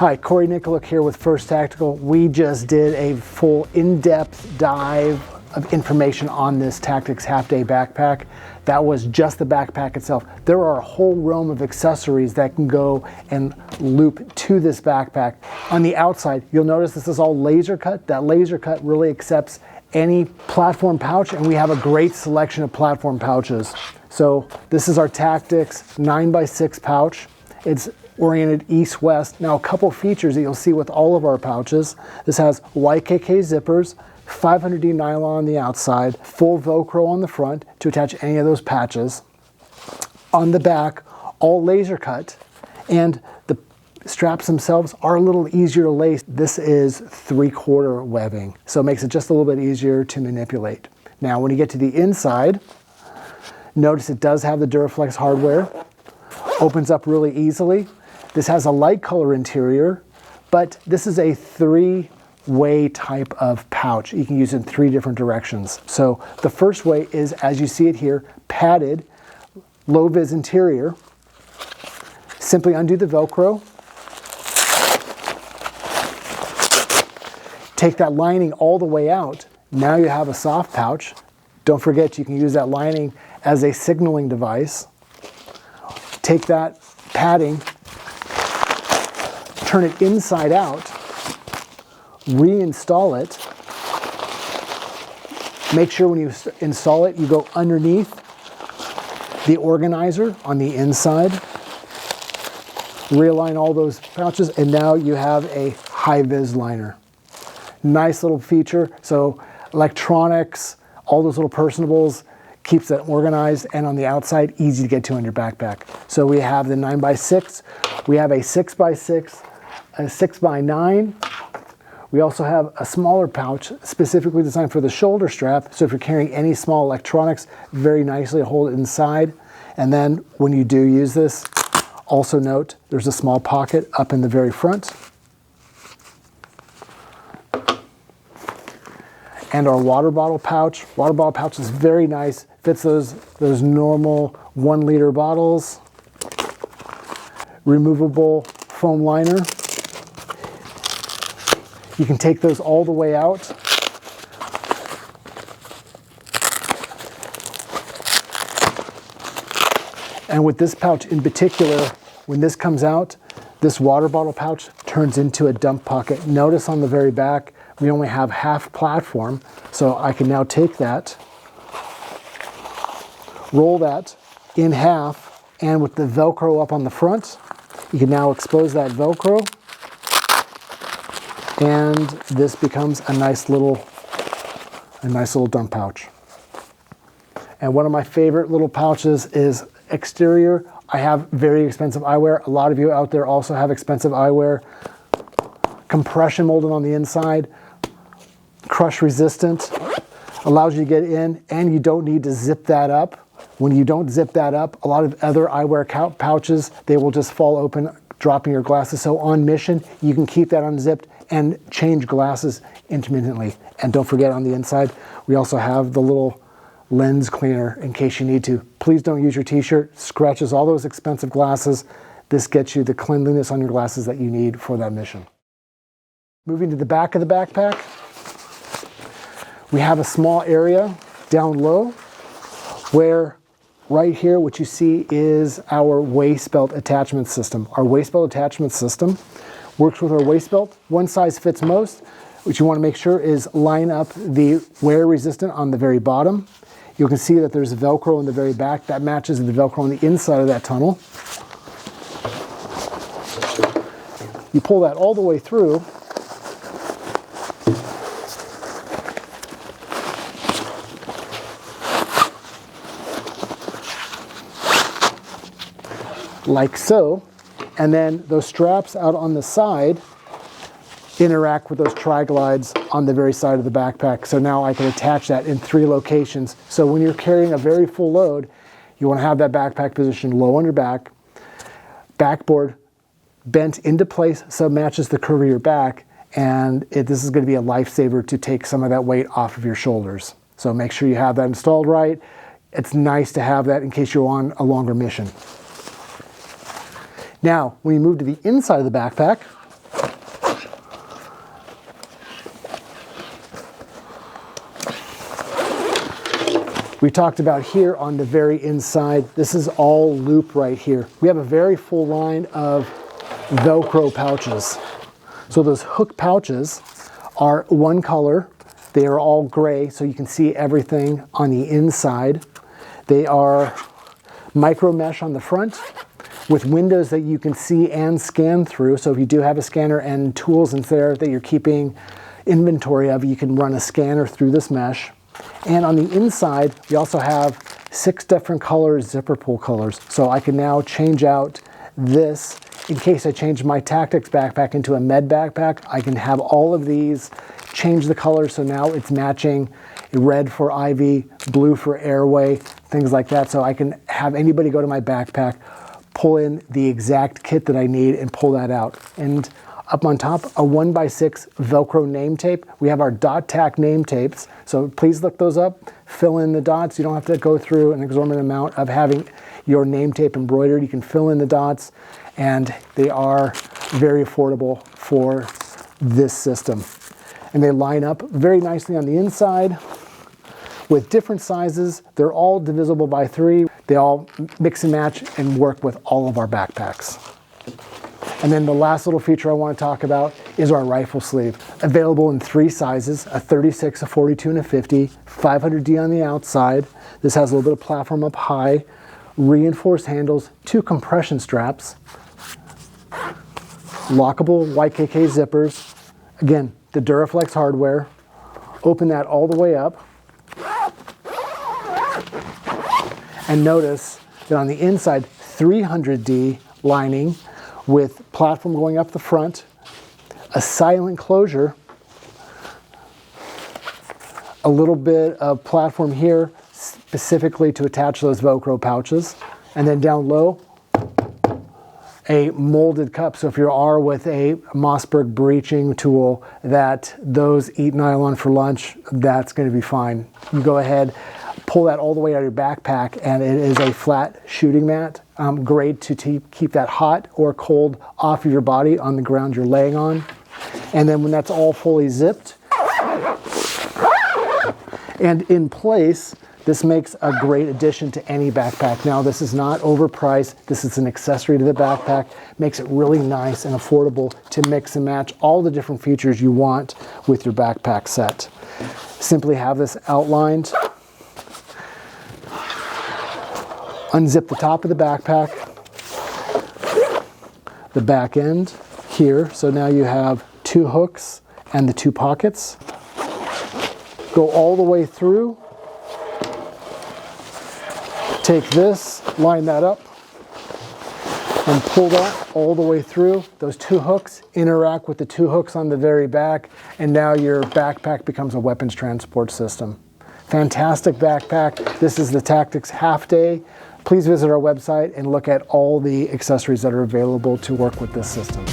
Hi, Cory here with First Tactical. We just did a full in-depth dive of information on this Tactix half-day backpack. That was just the backpack itself. There are a whole realm of accessories that can go and loop to this backpack. On the outside, you'll notice this is all laser cut. That laser cut really accepts any platform pouch, and we have a great selection of platform pouches. So this is our Tactix 9x6 pouch. It's oriented east-west. Now, a couple features that you'll see with all of our pouches. This has YKK zippers, 500D nylon on the outside, full Velcro on the front to attach any of those patches. On the back, all laser cut, and the straps themselves are a little easier to lace. This is 3/4 webbing, so it makes it just a little bit easier to manipulate. Now, when you get to the inside, notice it does have the Duraflex hardware. Opens up really easily. This has a light color interior, but this is a three-way type of pouch. You can use it in 3 different directions. So the first way is, as you see it here, padded, low-vis interior. Simply undo the Velcro. Take that lining all the way out. Now you have a soft pouch. Don't forget, you can use that lining as a signaling device. Take that padding, turn it inside out, reinstall it. Make sure when you install it, you go underneath the organizer on the inside. Realign all those pouches, and now you have a high-vis liner. Nice little feature. So electronics, all those little personables, keeps it organized, and on the outside, easy to get to on your backpack. So we have the 9x6, we have a 6x6, a 6x9. We also have a smaller pouch specifically designed for the shoulder strap, so if you're carrying any small electronics, very nicely hold it inside. And then when you do use this, also note there's a small pocket up in the very front. And our water bottle pouch. Water bottle pouch is very nice. Fits those normal 1-liter bottles. Removable foam liner. You can take those all the way out. And with this pouch in particular, when this comes out, this water bottle pouch turns into a dump pocket. Notice on the very back, we only have half platform, so I can now take that, roll that in half, and with the Velcro up on the front, you can now expose that Velcro, and this becomes a nice little dump pouch. And one of my favorite little pouches is exterior. I have very expensive eyewear. A lot of you out there also have expensive eyewear. Compression molded on the inside, crush resistant, allows you to get in, and you don't need to zip that up. When you don't zip that up, a lot of other eyewear pouches, they will just fall open, dropping your glasses. So on mission, you can keep that unzipped and change glasses intermittently. And don't forget, on the inside, we also have the little lens cleaner in case you need to. Please don't use your t-shirt, scratches all those expensive glasses. This gets you the cleanliness on your glasses that you need for that mission. Moving to the back of the backpack, we have a small area down low where right here what you see is our waist belt attachment system. Our waist belt attachment system works with our waist belt. One size fits most. What you want to make sure is line up the wear resistant on the very bottom. You can see that there's Velcro in the very back. That matches the Velcro on the inside of that tunnel. You pull that all the way through. Like so, and then those straps out on the side interact with those tri-glides on the very side of the backpack. So now I can attach that in 3 locations. So when you're carrying a very full load, you want to have that backpack positioned low on your back, backboard bent into place so it matches the curve of your back, and this is going to be a lifesaver to take some of that weight off of your shoulders. So make sure you have that installed right. It's nice to have that in case you're on a longer mission. Now, when you move to the inside of the backpack, We talked about here on the very inside, this is all loop right here. We have a very full line of Velcro pouches. So those hook pouches are one color. They are all gray, so you can see everything on the inside. They are micro mesh on the front with windows that you can see and scan through. So if you do have a scanner and tools in there that you're keeping inventory of, you can run a scanner through this mesh. And on the inside, we also have 6 different colors, zipper pull colors. So I can now change out this in case I change my Tactix backpack into a med backpack. I can have all of these, change the color so now it's matching red for IV, blue for airway, things like that. So I can have anybody go to my backpack, pull in the exact kit that I need and pull that out. And up on top, a 1x6 Velcro name tape. We have our dot tack name tapes, so please look those up, fill in the dots. You don't have to go through an exorbitant amount of having your name tape embroidered. You can fill in the dots, and they are very affordable for this system. And they line up very nicely on the inside with different sizes. They're all divisible by 3. They all mix and match and work with all of our backpacks. And then the last little feature I want to talk about is our rifle sleeve. Available in 3 sizes, a 36, a 42, and a 50, 500D on the outside. This has a little bit of platform up high, reinforced handles, 2 compression straps, lockable YKK zippers. Again, the Duraflex hardware. Open that all the way up. And notice that on the inside, 300D lining with platform going up the front, a silent closure, a little bit of platform here specifically to attach those Velcro pouches, and then down low, a molded cup. So if you are with a Mossberg breaching tool that those eat nylon for lunch, that's going to be fine. You go ahead, pull that all the way out of your backpack, and it is a flat shooting mat. Great to keep that hot or cold off of your body on the ground you're laying on. And then when that's all fully zipped and in place, this makes a great addition to any backpack. Now, this is not overpriced. This is an accessory to the backpack. Makes it really nice and affordable to mix and match all the different features you want with your backpack set. Simply have this outlined. Unzip the top of the backpack, the back end here. So now you have 2 hooks and the 2 pockets. Go all the way through. Take this, line that up, and pull that all the way through. Those 2 hooks interact with the 2 hooks on the very back, and now your backpack becomes a weapons transport system. Fantastic backpack. This is the Tactix Half Day. Please visit our website and look at all the accessories that are available to work with this system.